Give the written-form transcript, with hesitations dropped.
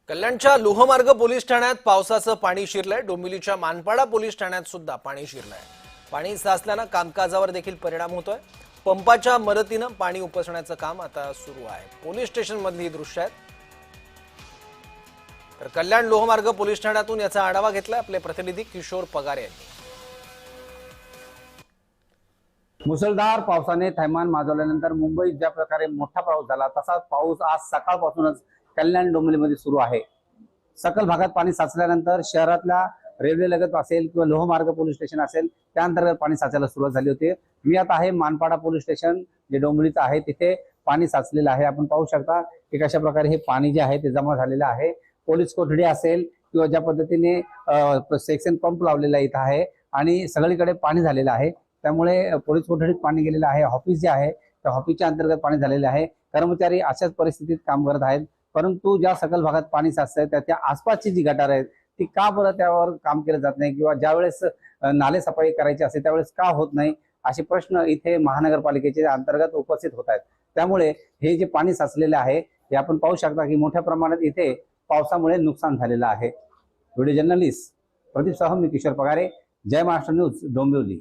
कल्याणच्या लोहमार्ग पोलीस ठाण्यात पावसाचं पाणी शिरलंय। डोंबिवलीच्या मानपाडा पोलीस ठाण्यात सुद्धा पाणी शिरलंय। पाणी साचल्यानं कामकाजावर देखील परिणाम होतोय। पंपाच्या मदतीनं पाणी उपसण्याचं काम आता सुरू आहे। पोलीस स्टेशन मधली ही दृश्य आहेत। तर कल्याण लोहमार्ग पोलीस ठाण्यातून याचा आढावा घेतलाय आपले प्रतिनिधी किशोर पगारे यांनी। मुसळधार पावसाने थैमान माजवल्यानंतर मुंबईत ज्या प्रकारे मोठा पाऊस झाला तसाच पाऊस आज सकाळपासूनच कल्याण डोंबिवलीमध्ये सुरू आहे। सकल भागात पाणी साचल्यानंतर शहरातल्या रेल्वे लगत असेल किंवा लोहमार्ग पोलीस स्टेशन असेल त्या अंतर्गत पाणी साचायला सुरुवात झाली होती। मी आता आहे मानपाडा पोलीस स्टेशन जे डोंबिवलीचं आहे, तिथे पाणी साचलेलं आहे। आपण पाहू शकता की कशा प्रकारे हे पाणी जे आहे ते जमा झालेलं आहे। पोलीस कोठडी असेल किंवा ज्या पद्धतीने सेक्शन पंप लावलेला इथं आहे आणि सगळीकडे पाणी झालेलं आहे। त्यामुळे पोलीस कोठडीत पाणी गेलेलं आहे। ऑफिस जे आहे त्या ऑफिसच्या अंतर्गत पाणी झालेले आहे। कर्मचारी अशाच परिस्थितीत काम करत आहेत, परंतु ज्या सकल भागात पाणी साचतंय त्याच्या आसपासची जी गटार आहेत ती का बरं त्यावर काम केलं जात नाही किंवा ज्यावेळेस नाले सफाई करायची असते त्यावेळेस का होत नाही, असे प्रश्न इथे महानगरपालिकेचे अंतर्गत उपस्थित होत आहेत। त्यामुळे हे जे पाणी साचलेले आहे हे आपण पाहू शकता की मोठ्या प्रमाणात इथे पावसामुळे नुकसान झालेलं आहे। व्हिडिओ जर्नलिस्ट प्रदीप साहू, मी किशोर पगारे, जय महाराष्ट्र न्यूज, डोंबिवली।